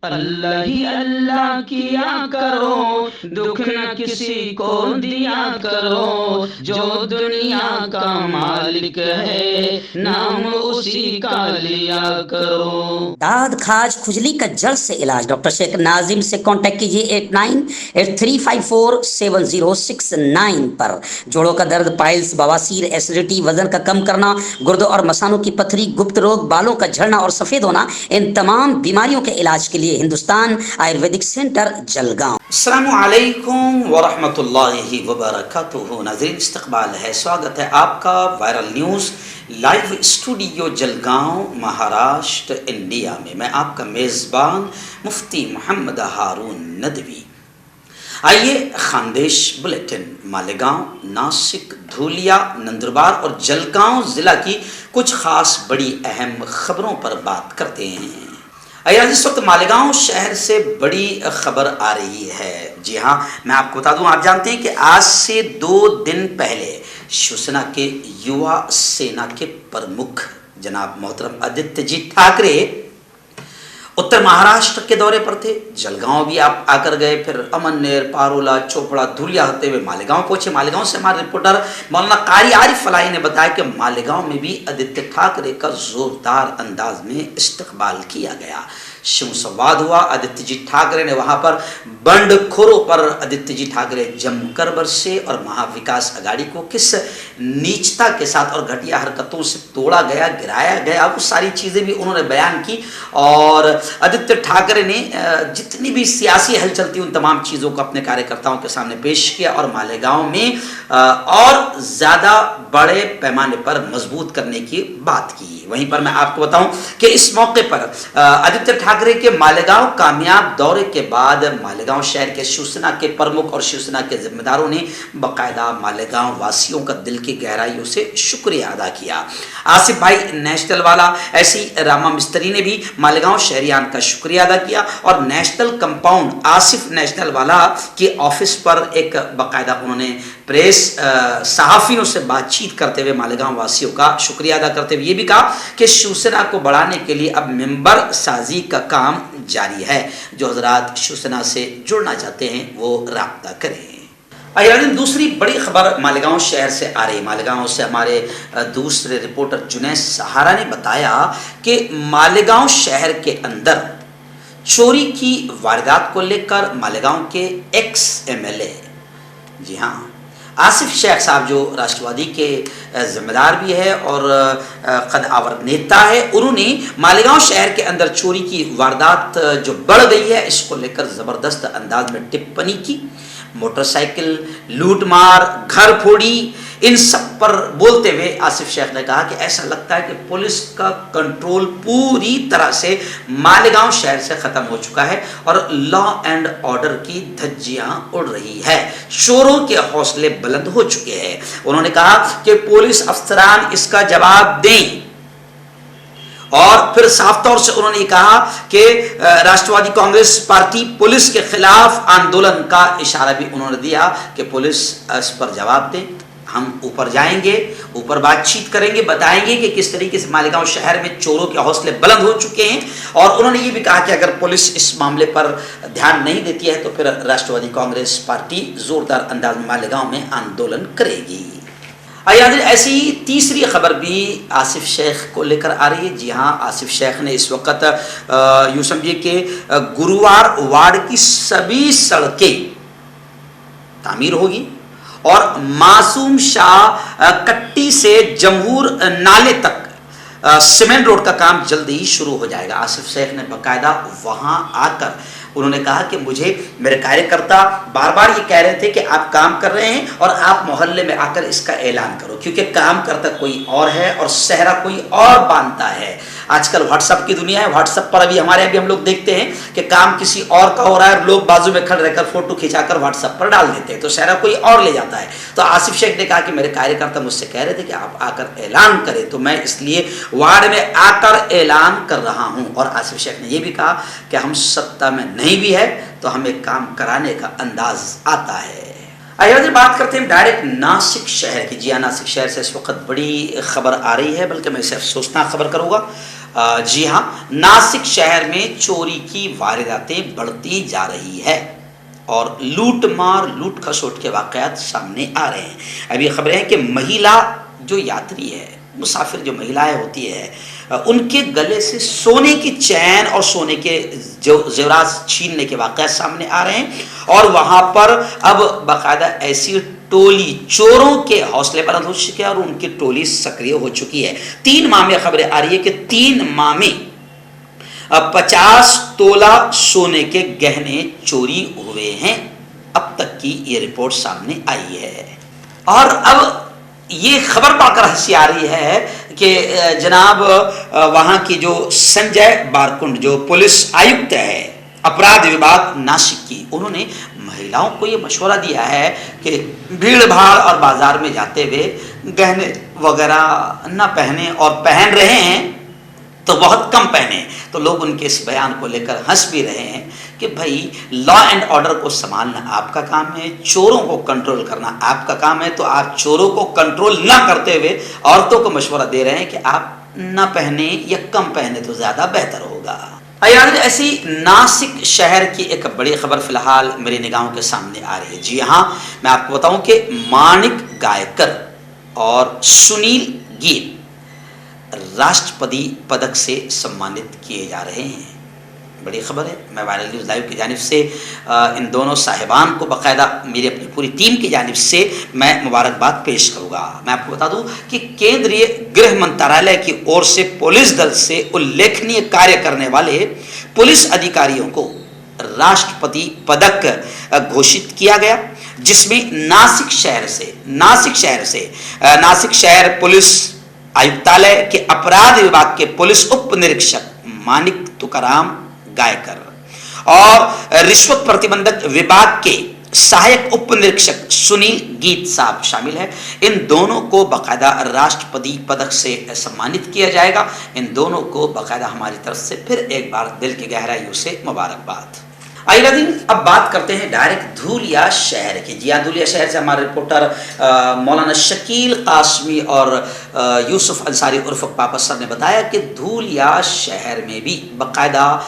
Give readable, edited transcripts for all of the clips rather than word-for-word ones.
اللہ ہی اللہ کیا کرو، دکھ نہ کسی کو دیا کرو، جو دنیا کا مالک ہے نام اسی کا لیا کرو۔ داد کھاج کھجلی کا جڑ سے علاج ڈاکٹر شیخ ناظم سے کانٹیکٹ کیجیے 8983547069 پر۔ جوڑوں کا درد، پائلس، بواسیر، ایسیڈیٹی، وزن کا کم کرنا، گردوں اور مثانوں کی پتھری، گپت روگ، بالوں کا جھڑنا اور سفید ہونا، ان تمام بیماریوں کے علاج کے لیے ہندوستان آیورویدک سینٹر جلگاؤں۔ السلام علیکم ورحمۃ اللہ وبرکاتہ۔ ناظرین، استقبال ہے، سواگت ہے آپ کا viral news live studio Jalgaon, Maharashtra, India میں آپ کا میزبان مفتی محمد ہارون ندوی۔ آئیے خاندیش بلیٹن مالیگاؤں، ناسک، دھولیا، نندربار اور جلگاؤں ضلع کی کچھ خاص بڑی اہم خبروں پر بات کرتے ہیں۔ اس وقت مالیگاؤں شہر سے بڑی خبر آ رہی ہے۔ جی ہاں، میں آپ کو بتا دوں، آپ جانتے ہیں کہ آج سے 2 دن پہلے شیوسینا کے یوا سینا کے پرمکھ جناب محترم آدتیہ جی ٹھاکرے اتر مہاراشٹر کے دورے پر تھے۔ جلگاؤں بھی آپ آ کر گئے، پھر امنیر، پارولا، چوپڑا، دھولیا ہوتے ہوئے مالیگاؤں پہنچے۔ مالیگاؤں سے ہمارے رپورٹر مولانا قاری عارف فلاحی نے بتایا کہ مالیگاؤں میں بھی آدتیہ ٹھاکرے کا زوردار انداز میں استقبال کیا گیا، شم سواد ہوا۔ آدتیہ جی ٹھاکرے نے وہاں پر بنڈ کھوروں پر آدتیہ جی ٹھاکرے جم کر برسے اور مہا وکاس اگاڑی کو کس نیچتا کے ساتھ اور گھٹیا حرکتوں سے توڑا گیا، گرایا گیا، وہ ساری چیزیں بھی انہوں نے بیان کی۔ اور آدتیہ ٹھاکرے نے جتنی بھی سیاسی ہلچل تھی ان تمام چیزوں کو اپنے کاریہ کرتاؤں کے سامنے پیش کیا اور مالیگاؤں میں اور زیادہ بڑے پیمانے پر مضبوط کرنے کی بات کی۔ وہیں پر میں آپ کو بتاؤں کہ اس موقع پر آدتیہ ٹھاکرے کے مالیگاؤں کامیاب دورے کے بعد مالیگاؤں شہر کے شیوسینا کے پرمکھ اور شیوسینا کے ذمہ داروں نے باقاعدہ مالیگاؤں واسیوں کا دل کی گہرائیوں سے شکریہ ادا کیا۔ آصف بھائی نیشنل والا، ایسی راما مستری نے بھی مالیگاؤں شہریان کا شکریہ ادا کیا اور نیشنل کمپاؤنڈ آصف نیشنل والا کے آفس پر ایک باقاعدہ انہوں نے پریس صحافیوں سے بات چیت کرتے ہوئے مالیگاؤں واسیوں کا شکریہ ادا کرتے ہوئے یہ بھی کہا کہ شیوسینا کو بڑھانے کے لیے اب ممبر سازی کا کام جاری ہے۔ جو حضرات شیوسینا سے جڑنا چاہتے ہیں وہ رابطہ کریں۔ دوسری بڑی خبر مالیگاؤں شہر سے آ رہی۔ مالیگاؤں سے ہمارے دوسرے رپورٹر جنید سہارا نے بتایا کہ مالیگاؤں شہر کے اندر چوری کی واردات کو لے کر مالیگاؤں کے ایکس MLA، جی ہاں آصف شیخ صاحب، جو راشٹروادی کے ذمہ دار بھی ہے اور قد آور نیتا ہے، انہوں نے مالیگاؤں شہر کے اندر چوری کی واردات جو بڑھ گئی ہے اس کو لے کر زبردست انداز میں ٹپنی کی۔ موٹر سائیکل لوٹ مار، گھر پھوڑی، ان سب پر بولتے ہوئے آصف شیخ نے کہا کہ ایسا لگتا ہے کہ پولیس کا کنٹرول پوری طرح سے مالیگاؤں شہر سے ختم ہو چکا ہے اور لا اینڈ آرڈر کی دھجیاں اڑ رہی ہے، چوروں کے حوصلے بلند ہو چکے ہیں۔ انہوں نے کہا کہ پولیس افسران اس کا جواب دیں اور پھر صاف طور سے انہوں نے کہا کہ راشٹروادی کانگریس پارٹی پولیس کے خلاف آندولن کا اشارہ بھی انہوں نے دیا کہ پولیس اس پر جواب دے، ہم اوپر جائیں گے، اوپر بات چیت کریں گے، بتائیں گے کہ کس طریقے سے مالیگاؤں شہر میں چوروں کے حوصلے بلند ہو چکے ہیں۔ اور انہوں نے یہ بھی کہا کہ اگر پولیس اس معاملے پر دھیان نہیں دیتی ہے تو پھر راشٹروادی کانگریس پارٹی زوردار انداز میں مالیگاؤں میں آندولن کرے گی۔ ایسی تیسری خبر بھی آصف شیخ کو لے کر آ رہی ہے۔ جی ہاں، آصف شیخ نے اس وقت یوں سمجھیے کہ گرووار وارڈ کی سبھی سڑکیں تعمیر ہوگی اور معصوم شاہ کٹی سے جمہور نالے تک سیمنٹ روڈ کا کام جلد ہی شروع ہو جائے گا۔ آصف شیخ نے باقاعدہ وہاں آ کر انہوں نے کہا کہ مجھے میرے کاریہ کرتا بار بار یہ کہہ رہے تھے کہ آپ کام کر رہے ہیں اور آپ محلے میں آ کر اس کا اعلان کرو، کیونکہ کام کرتا کوئی اور ہے اور صحرا کوئی اور باندھتا ہے۔ آج کل واٹس ایپ کی دنیا ہے، واٹس ایپ پر ابھی ہم لوگ دیکھتے ہیں کہ کام کسی اور کا ہو رہا ہے اور لوگ بازو میں کھڑے رہ کر فوٹو کھینچا کر واٹس ایپ پر ڈال دیتے ہیں، تو صحرا کوئی اور لے جاتا ہے۔ تو آصف شیخ نے کہا کہ میرے کاریہ کرتا مجھ سے کہہ رہے تھے کہ آپ آ کر اعلان کریں، تو میں اس لیے وارڈ میں آ کر اعلان کر رہا ہوں۔ اور آصف شیخ نے یہ بھی کہا کہ ہم ستہ میں نہیں بھی ہے تو ہمیں کام کرانے کا انداز آتا ہے۔ بات کرتے ہیں ڈائریکٹ ناسک شہر کی۔ جی ہاں، ناسک شہر سے اس وقت بڑی خبر آ رہی ہے، بلکہ میں اسے افسوسناک خبر کروں گا۔ جی ہاں، ناسک شہر میں چوری کی وارداتیں بڑھتی جا رہی ہے اور لوٹ مار لوٹ کھسوٹ کے واقعات سامنے آ رہے ہیں. ابھی خبریں ہیں کہ مہیلا جو یاتری ہے، مسافر جو مہیلائیں ہوتی ہے، ان کے گلے سے سونے کی چین اور سونے کے زیورات چھیننے کے واقعات سامنے آ رہے ہیں اور وہاں پر اب باقاعدہ ایسی ٹولی چوروں کے حوصلے بلند ہو چکے ہیں اور ان کی ٹولی سکریہ ہو چکی ہے. 3 ماہ میں خبریں آ رہی ہے کہ 3 ماہ میں 50 تولہ سونے کے گہنے چوری ہوئے ہیں. اب تک کی یہ رپورٹ سامنے آئی ہے اور اب یہ خبر پا کر ہنسی آ رہی ہے کہ جناب وہاں کی جو سنجے بارکنڈ جو پولیس آیکت ہے اپرادھ وبھاگ ناسک کی، انہوں نے مہیلاؤں کو یہ مشورہ دیا ہے کہ بھیڑ بھاڑ اور بازار میں جاتے ہوئے گہنے وغیرہ نہ پہنے اور پہن رہے ہیں تو بہت کم پہنے. تو لوگ ان کے اس بیان کو لے کر ہنس بھی رہے ہیں کہ بھائی لا اینڈ آرڈر کو سنبھالنا آپ کا کام ہے، چوروں کو کنٹرول کرنا آپ کا کام ہے، تو آپ چوروں کو کنٹرول نہ کرتے ہوئے عورتوں کو مشورہ دے رہے ہیں کہ آپ نہ پہنے یا کم پہنے تو زیادہ بہتر ہوگا. ایسی ناسک شہر کی ایک بڑی خبر فی الحال میری نگاہوں کے سامنے آ رہی ہے. جی ہاں، میں آپ کو بتاؤں کہ مانک گائکر اور سنیل گیت راشٹرپتی پدک سے سمانت کیے جا رہے ہیں. بڑی خبر ہے. میں وائرل نیوز لائیو کی جانب سے ان دونوں صاحبان کو باقاعدہ میری اپنی پوری ٹیم کی جانب سے میں مبارکباد پیش کروں گا. میں آپ کو بتا دوں کہ کیندریہ گرہ منترالیہ کی اور سے پولیس دل سے الیکھنیہ کاریہ کرنے والے پولیس ادھیکاریوں کو راشٹرپتی پدک گھوشت کیا گیا، جس میں ناسک شہر پولیس آیکتالیہ کے اپرادھ وبھاگ کے پولیس اپ نریکشک مانک تکارام گائکر اور رشوت پرتیبندک وبھاگ کے سہایک اپ نریکشک سنیل گیت صاحب شامل ہیں. ان دونوں کو باقاعدہ راشٹرپتی پدک سے سمانت کیا جائے گا. ان دونوں کو باقاعدہ ہماری طرف سے پھر ایک بار دل کی گہرائیوں سے مبارکباد. آئیے دن اب بات کرتے ہیں ڈائریکٹ دھولیا شہر کی. جی ہاں، دھولیا شہر سے ہمارے رپورٹر مولانا شکیل قاسمی اور یوسف انصاری عرف پاپا سر نے بتایا کہ دھولیا شہر میں بھی باقاعدہ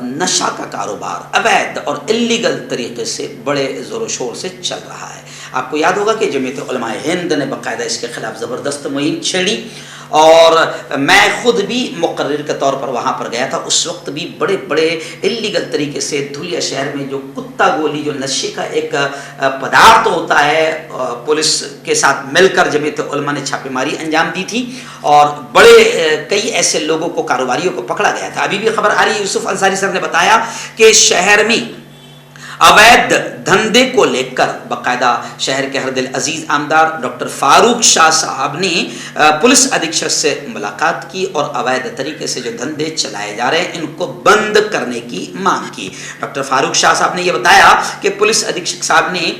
نشہ کا کاروبار اویدھ اور اللیگل طریقے سے بڑے زور و شور سے چل رہا ہے. آپ کو یاد ہوگا کہ جمعیت علماء ہند نے باقاعدہ اس کے خلاف زبردست مہم چھیڑی اور میں خود بھی مقرر کے طور پر وہاں پر گیا تھا. اس وقت بھی بڑے بڑے اللیگل طریقے سے دھولیا شہر میں جو کتا گولی جو نشے کا ایک پدارتھ ہوتا ہے، پولیس کے ساتھ مل کر جمعیت علماء نے چھاپے ماری انجام دی تھی اور بڑے کئی ایسے لوگوں کو کاروباریوں کو پکڑا گیا تھا. ابھی بھی خبر آ رہی ہے، یوسف انصاری صاحب نے بتایا کہ شہر میں اویدھ دھندے کو لے کر باقاعدہ شہر کے ہردل عزیز آمدار ڈاکٹر فاروق شاہ صاحب نے پولیس ادھیکشک سے ملاقات کی اور اویدھ طریقے سے جو دھندے چلائے جا رہے ہیں ان کو بند کرنے کی مانگ کی. ڈاکٹر فاروق شاہ صاحب نے یہ بتایا کہ پولیس ادھیکشک صاحب نے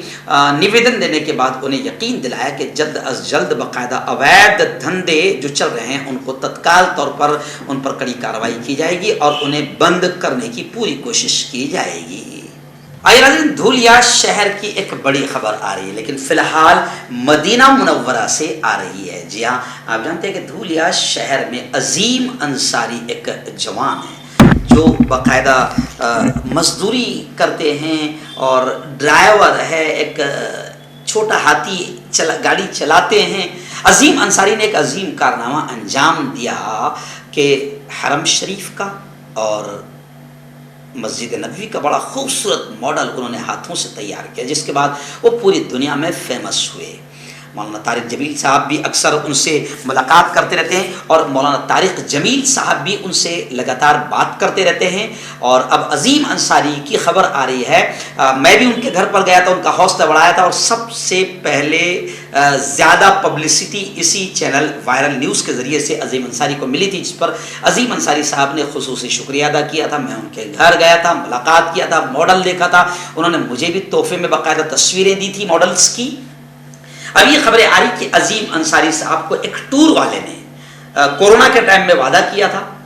نویدن دینے کے بعد انہیں یقین دلایا کہ جلد از جلد باقاعدہ اویدھ دھندے جو چل رہے ہیں ان کو تتکال طور پر ان پر کڑی کارروائی کی جائے گی اور انہیں بند کرنے کی پوری کوشش کی جائے گی. دھولیا شہر کی ایک بڑی خبر آ رہی ہے، لیکن فی الحال مدینہ منورہ سے آ رہی ہے. جی ہاں، آپ جانتے ہیں کہ دھولیا شہر میں عظیم انصاری ایک جوان ہے جو باقاعدہ مزدوری کرتے ہیں اور ڈرائیور ہے، ایک چھوٹا ہاتھی گاڑی چلاتے ہیں. عظیم انصاری نے ایک عظیم کارنامہ انجام دیا کہ حرم شریف کا اور مسجد نبوی کا بڑا خوبصورت ماڈل انہوں نے ہاتھوں سے تیار کیا، جس کے بعد وہ پوری دنیا میں فیمس ہوئے. مولانا طارق جمیل صاحب بھی اکثر ان سے ملاقات کرتے رہتے ہیں اور مولانا طارق جمیل صاحب بھی ان سے لگاتار بات کرتے رہتے ہیں. اور اب عظیم انصاری کی خبر آ رہی ہے، میں بھی ان کے گھر پر گیا تھا، ان کا حوصلہ بڑھایا تھا اور سب سے پہلے زیادہ پبلسٹی اسی چینل وائرل نیوز کے ذریعے سے عظیم انصاری کو ملی تھی، جس پر عظیم انصاری صاحب نے خصوصی شکریہ ادا کیا تھا. میں ان کے گھر گیا تھا، ملاقات کیا تھا، ماڈل دیکھا تھا، انہوں نے مجھے بھی تحفے میں باقاعدہ تصویریں دی تھی ماڈلز کی. اب یہ خبریں آ رہی کہ عظیم انصاری صاحب کو ایک ٹور والے نے کورونا کے ٹائم میں وعدہ کیا تھا